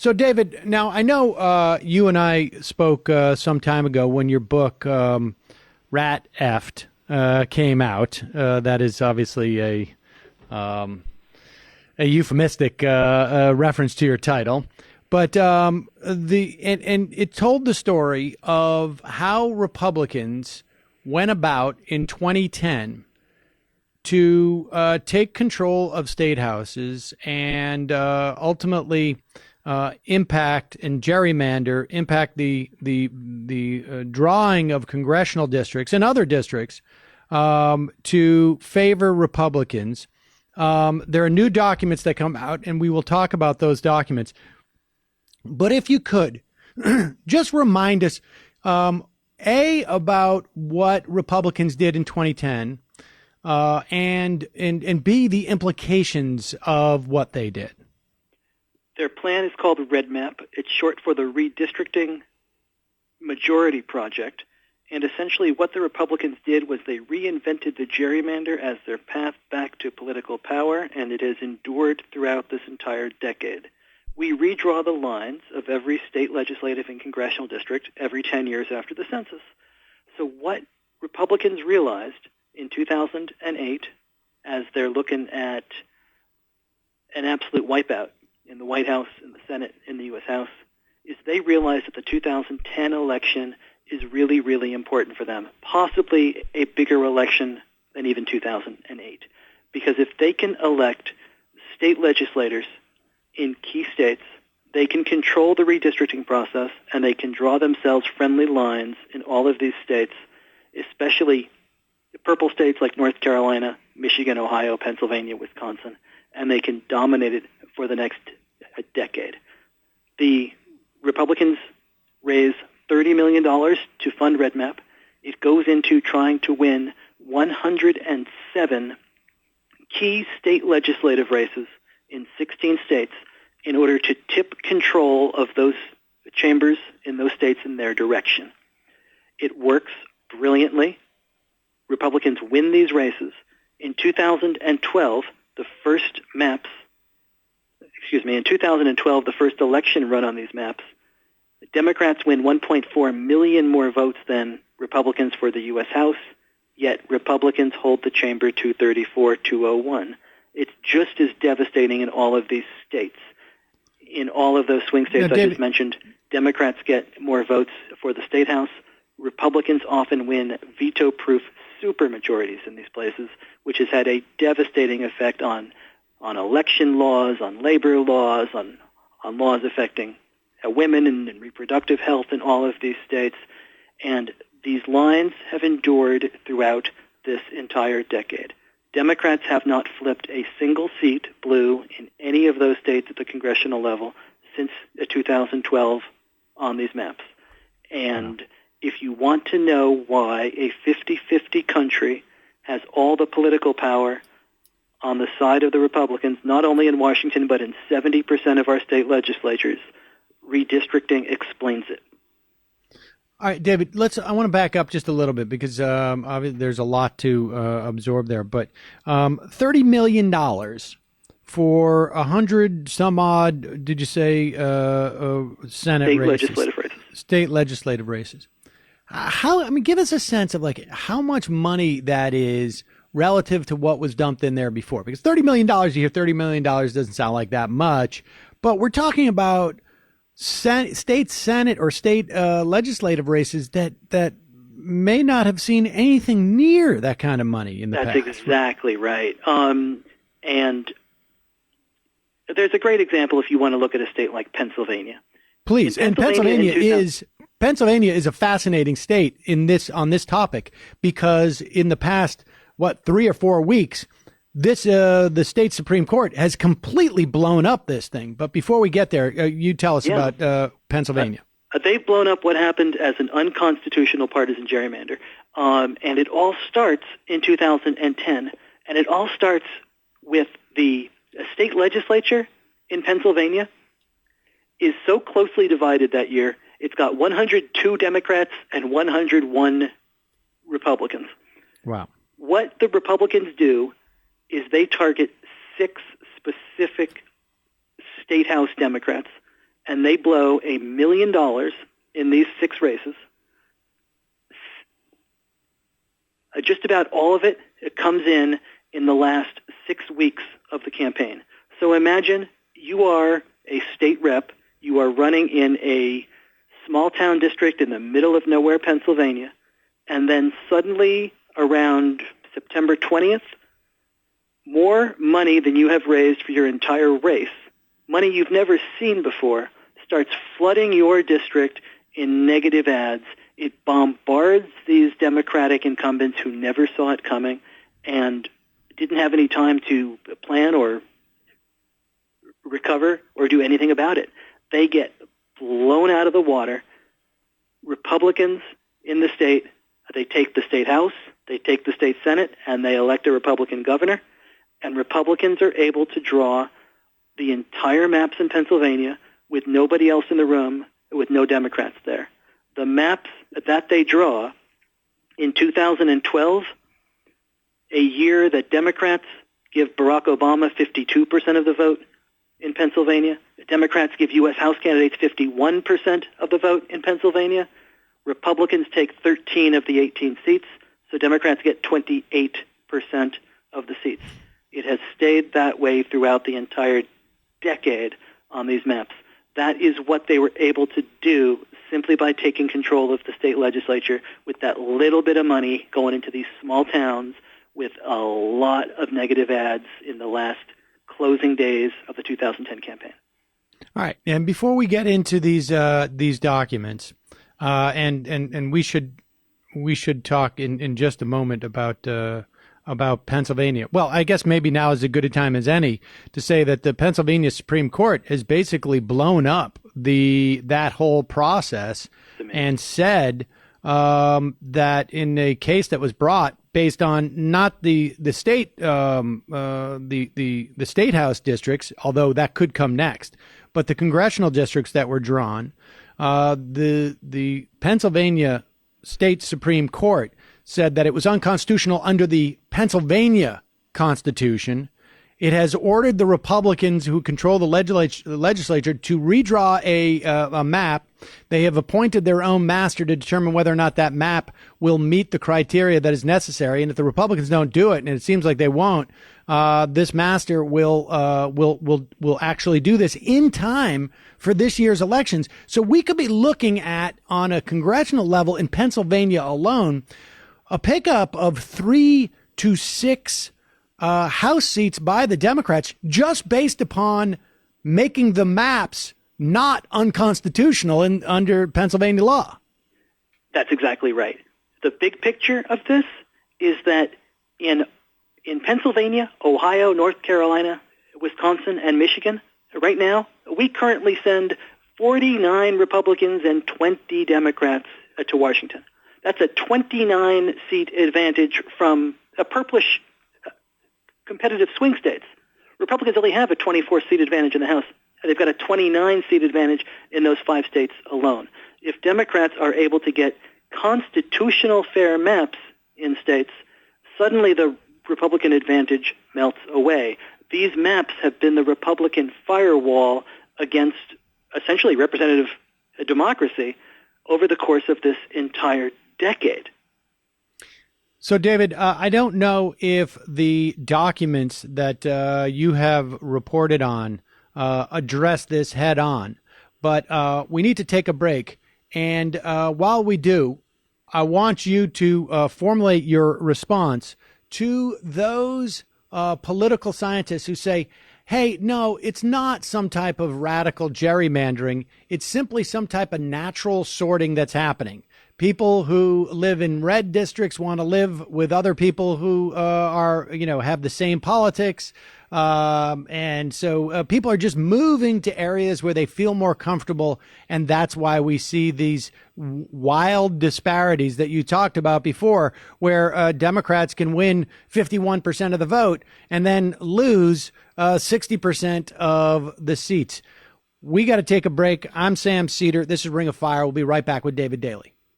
So, David, now I know you and I spoke some time ago when your book "Rat Effed" came out. That is obviously a euphemistic reference to your title, but and it told the story of how Republicans went about in 2010 to take control of state houses and ultimately impact and impact the drawing of congressional districts and other districts to favor Republicans. There are new documents that come out, and we will talk about those documents. But if you could, just remind us, A, about what Republicans did in 2010, and B, the implications of what they did. Their plan is called REDMAP. It's short for the Redistricting Majority Project. And essentially what the Republicans did was they reinvented the gerrymander as their path back to political power, and it has endured throughout this entire decade. We redraw the lines of every state legislative and congressional district every 10 years after the census. So what Republicans realized in 2008, as they're looking at an absolute wipeout in the White House, in the Senate, in the U.S. House, is they realized that the 2010 election is really, really important for them, possibly a bigger election than even 2008. Because if they can elect state legislators in key states, they can control the redistricting process, and they can draw themselves friendly lines in all of these states, especially the purple states like North Carolina, Michigan, Ohio, Pennsylvania, Wisconsin, and they can dominate it for the next decade. The Republicans raise $30 million to fund REDMAP. It goes into trying to win 107 key state legislative races in 16 states in order to tip control of those chambers in those states in their direction. It works brilliantly. Republicans win these races. In 2012, the first election run on these maps, Democrats win 1.4 million more votes than Republicans for the U.S. House, yet Republicans hold the chamber 234-201. It's just as devastating in all of these states. In all of those swing states I just mentioned, Democrats get more votes for the state house. Republicans often win veto-proof supermajorities in these places, which has had a devastating effect on election laws, on labor laws, on laws affecting women and reproductive health in all of these states. And these lines have endured throughout this entire decade. Democrats have not flipped a single seat blue in any of those states at the congressional level since 2012 on these maps. And if you want to know why a 50-50 country has all the political power on the side of the Republicans, not only in Washington, but in 70% of our state legislatures, redistricting explains it. All right, David, I want to back up just a little bit because obviously there's a lot to absorb there. But $30 million for 100 some odd, did you say, Senate state races? Legislative races. State legislative races. Give us a sense of like how much money that is relative to what was dumped in there before. Because $30 million, you hear $30 million doesn't sound like that much, but we're talking about state Senate or state legislative races that may not have seen anything near that kind of money in the past. That's exactly right. And there's a great example if you want to look at a state like Pennsylvania. Please, and Pennsylvania is a fascinating state on this topic because in the past 3 or 4 weeks, the state Supreme Court has completely blown up this thing. But before we get there, you tell us about Pennsylvania. They've blown up what happened as an unconstitutional partisan gerrymander, and it all starts in 2010, and it all starts with the state legislature in Pennsylvania is so closely divided that year. It's got 102 Democrats and 101 Republicans. Wow. What the Republicans do is they target 6 specific state house Democrats and they blow $1 million in these 6 races. Just about all of it comes in the last 6 weeks of the campaign. So imagine you are a state rep, you are running in a small town district in the middle of nowhere, Pennsylvania, and then suddenly around September 20th, more money than you have raised for your entire race, money you've never seen before, starts flooding your district in negative ads. It bombards these Democratic incumbents who never saw it coming and didn't have any time to plan or recover or do anything about it. They get blown out of the water. Republicans in the state, they take the state House, they take the state Senate, and they elect a Republican governor. And Republicans are able to draw the entire maps in Pennsylvania with nobody else in the room, with no Democrats there. The maps that they draw in 2012, a year that Democrats give Barack Obama 52% of the vote in Pennsylvania, Democrats give U.S. House candidates 51% of the vote in Pennsylvania, Republicans take 13 of the 18 seats, so Democrats get 28% of the seats. It has stayed that way throughout the entire decade on these maps. That is what they were able to do simply by taking control of the state legislature with that little bit of money going into these small towns with a lot of negative ads in the last closing days of the 2010 campaign. All right, and before we get into these documents, and we should talk in just a moment about Pennsylvania. Well, I guess maybe now is as good a time as any to say that the Pennsylvania Supreme Court has basically blown up that whole process and said that in a case that was brought based on not the state the state house districts, although that could come next, but the congressional districts that were drawn, the Pennsylvania State Supreme Court said that it was unconstitutional under the Pennsylvania Constitution. It has ordered the Republicans who control the legislature to redraw a map. They have appointed their own master to determine whether or not that map will meet the criteria that is necessary. And if the Republicans don't do it, and it seems like they won't, this master will actually do this in time for this year's elections. So we could be looking at, on a congressional level in Pennsylvania alone, a pickup of 3 to 6 House seats by the Democrats just based upon making the maps not unconstitutional under Pennsylvania law. That's exactly right. The big picture of this is that in Pennsylvania, Ohio, North Carolina, Wisconsin, and Michigan, right now, we currently send 49 Republicans and 20 Democrats to Washington. That's a 29-seat advantage from a purplish competitive swing states. Republicans only have a 24-seat advantage in the House. They've got a 29-seat advantage in those 5 states alone. If Democrats are able to get constitutional fair maps in states, suddenly the Republican advantage melts away. These maps have been the Republican firewall against essentially representative democracy over the course of this entire decade. So, David, I don't know if the documents that you have reported on address this head on, but we need to take a break. And while we do, I want you to formulate your response to those political scientists who say, hey, no, it's not some type of radical gerrymandering. It's simply some type of natural sorting that's happening. People who live in red districts want to live with other people who have the same politics. And so people are just moving to areas where they feel more comfortable. And that's why we see these wild disparities that you talked about before, where Democrats can win 51% of the vote and then lose 60% of the seats. We got to take a break. I'm Sam Seder. This is Ring of Fire. We'll be right back with David Daley.